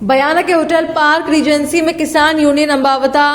बयाना के hotel park Regency में किसान यूनियन अंबावता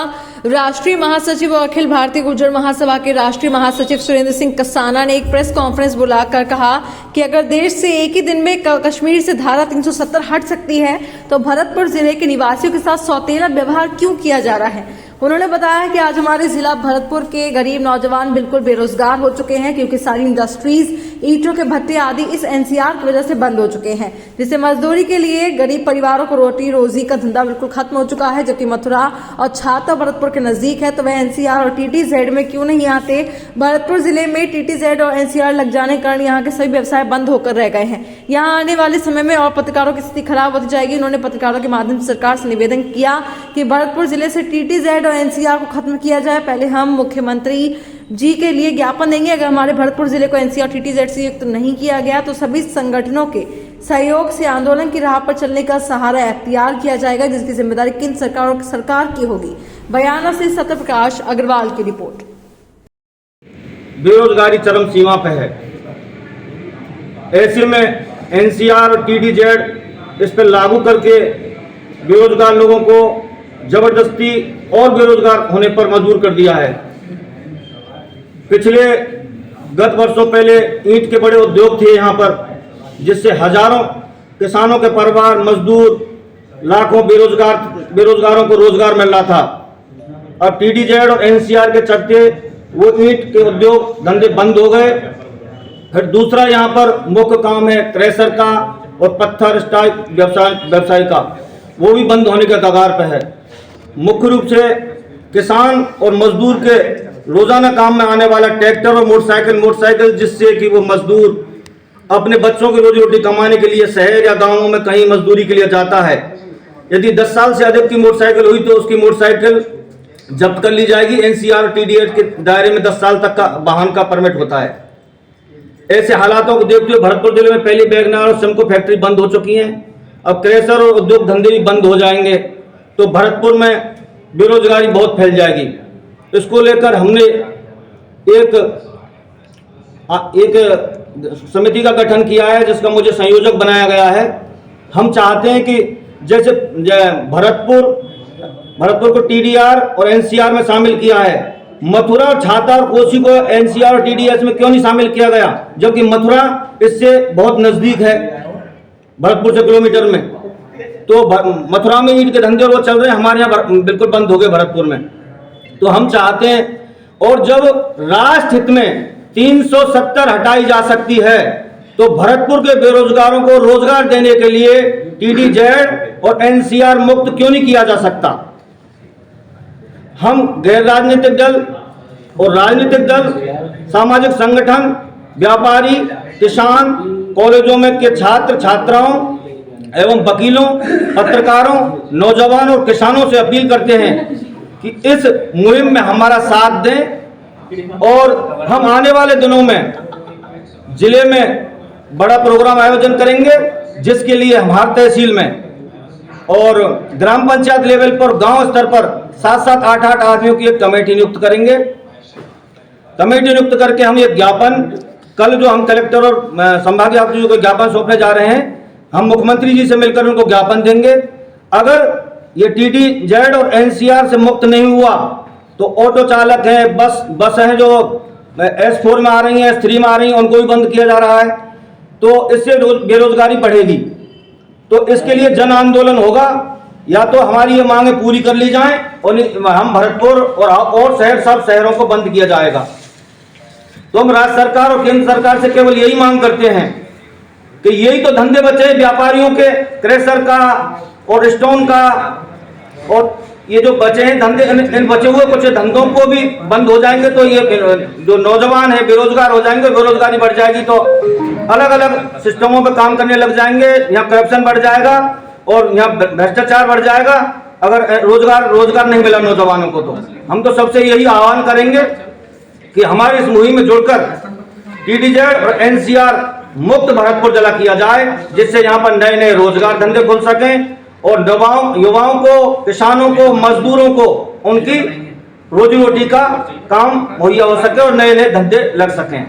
राष्ट्रीय महासचिव और अखिल भारतीय गुर्जर महासभा के राष्ट्रीय महासचिव सुरेंद्र सिंह कसाना ने एक प्रेस कॉन्फ्रेंस बुलाकर कहा कि अगर देश से एक ही दिन में कश्मीर से धारा 370 हट सकती है तो भरतपुर जिले के निवासियों के साथ सौतेला व्यवहार क्यों किया जा रहा है। उन्होंने बताया कि आज हमारे जिला भरतपुर के गरीब नौजवान बिल्कुल बेरोजगार हो चुके हैं क्योंकि सारी इंडस्ट्रीज, ईंटों के भट्टे आदि इस एनसीआर की वजह से बंद हो चुके हैं, जिससे मजदूरी के लिए गरीब परिवारों को रोटी रोजी का धंधा बिल्कुल खत्म हो चुका है। जबकि मथुरा और छाता भरतपुर के नजदीक है तो वह एनसीआर और टीटीजेड में क्यों नहीं आते। भरतपुर जिले में टीटीजेड और एनसीआर लग जाने के कारण यहाँ के सभी व्यवसाय बंद होकर रह गए हैं। यहाँ आने वाले समय में और पत्रकारों की स्थिति खराब होती जाएगी। उन्होंने पत्रकारों के माध्यम से सरकार से निवेदन किया कि भरतपुर जिले से टीटीजेड और एनसीआर को खत्म किया जाए। पहले हम मुख्यमंत्री जी के लिए ज्ञापन देंगे। अगर हमारे भरतपुर जिले को एनसीआर टीटीजेड से युक्त नहीं किया गया तो सभी संगठनों के सहयोग से आंदोलन की राह पर चलने का सहारा अख्तियार किया जाएगा, जिसकी जिम्मेदारी केंद्र सरकार की होगी। बयाना से सत्यप्रकाश अग्रवाल की रिपोर्ट। बेरोजगारी चरम सीमा पर है, ऐसे में एनसीआर और टीटीजेड इस पर लागू करके बेरोजगार लोगों को जबरदस्ती और बेरोजगार होने पर मजबूर कर दिया है। पिछले गत वर्षों पहले ईंट के बड़े उद्योग थे यहाँ पर, जिससे हजारों किसानों के परिवार, मजदूर, लाखों बेरोजगारों को रोजगार मिल रहा था। अब टीटीजेड और एनसीआर के चलते वो ईंट के उद्योग धंधे बंद हो गए। फिर दूसरा यहाँ पर मुख्य काम है थ्रेसर का और पत्थर स्टाइल व्यवसाय का, वो भी बंद होने के कगार पर है। मुख्य रूप से किसान और मजदूर के रोजाना काम में आने वाला ट्रैक्टर और मोटरसाइकिल, जिससे कि वो मजदूर अपने बच्चों की रोजी रोटी कमाने के लिए शहर या गांवों में कहीं मजदूरी के लिए जाता है। यदि 10 साल से अधिक की मोटरसाइकिल हुई तो उसकी मोटरसाइकिल जब्त कर ली जाएगी। एनसीआर और टीटीजेड के दायरे में 10 साल तक का वाहन का परमिट होता है। ऐसे हालातों को देखते हुए भरतपुर जिले में पहली बैगनार और सिमको फैक्ट्री बंद हो चुकी हैं। अब क्रेशर और उद्योग धंधे भी बंद हो जाएंगे तो भरतपुर में बेरोजगारी बहुत फैल जाएगी। इसको लेकर हमने एक समिति का गठन किया है, जिसका मुझे संयोजक बनाया गया है। हम चाहते हैं कि जैसे भरतपुर को टीडीआर और एनसीआर में शामिल किया है, मथुरा और छाता और कोसी को एनसीआर और टीडीएस में क्यों नहीं शामिल किया गया, जबकि मथुरा इससे बहुत नजदीक है, भरतपुर से किलोमीटर में। तो मथुरा में ईंट के धंधे वो चल रहे हैं, हमारे यहाँ बिल्कुल बंद हो गए भरतपुर में। तो हम चाहते हैं, और जब राष्ट्र हित में 370 हटाई जा सकती है तो भरतपुर के बेरोजगारों को रोजगार देने के लिए टीटीजेड और एनसीआर मुक्त क्यों नहीं किया जा सकता। हम गैर राजनीतिक दल और राजनीतिक दल, सामाजिक संगठन, व्यापारी, किसान, कॉलेजों में के छात्र छात्राओं एवं वकीलों, पत्रकारों, नौजवानों और किसानों से अपील करते हैं कि इस मुहिम में हमारा साथ दें। और हम आने वाले दिनों में जिले में बड़ा प्रोग्राम आयोजन करेंगे, जिसके लिए हमारी तहसील में और ग्राम पंचायत लेवल पर, गांव स्तर पर 7-7, 8-8 आदमियों की एक कमेटी नियुक्त करेंगे। कमेटी नियुक्त करके हम ये ज्ञापन, कल जो हम कलेक्टर और संभागीय आयुक्त को ज्ञापन सौंपने जा रहे हैं, हम मुख्यमंत्री जी से मिलकर उनको ज्ञापन देंगे। अगर ये टीटीजेड और एनसीआर से मुक्त नहीं हुआ तो ऑटो चालक हैं, बस हैं जो S4 में आ रही हैं, S3 में आ रही हैं, उनको भी बंद किया जा रहा है। तो इससे बेरोजगारी बढ़ेगी। तो इसके लिए जन आंदोलन होगा, या तो हमारी ये मांगे पूरी कर ली जाएं और हम भरतपुर और सब शहरों को बंद किया जाएगा। तो हम राज्य सरकार और केंद्र सरकार से केवल यही मांग करते हैं कि यही तो धंधे बचे व्यापारियों के, क्रेशर का और स्टोन का, और ये जो बचे हैं धंधे, इन बचे हुए कुछ धंधों को भी बंद हो जाएंगे तो ये जो नौजवान है बेरोजगार हो जाएंगे, बेरोजगारी बढ़ जाएगी तो अलग अलग सिस्टमों पे काम करने लग जाएंगे। यहाँ करप्शन बढ़ जाएगा और यहाँ भ्रष्टाचार बढ़ जाएगा। अगर रोजगार नहीं मिला नौजवानों को, तो हम तो सबसे यही आह्वान करेंगे कि हमारे इस मुहिम में जुड़कर टीटीजेड और एनसीआर मुक्त भरतपुर जिला किया जाए, जिससे यहाँ पर नए नए रोजगार धंधे खुल सकें और युवाओं को, किसानों को, मजदूरों को उनकी रोजी रोटी का काम मुहैया हो सके और नए नए धंधे लग सकें।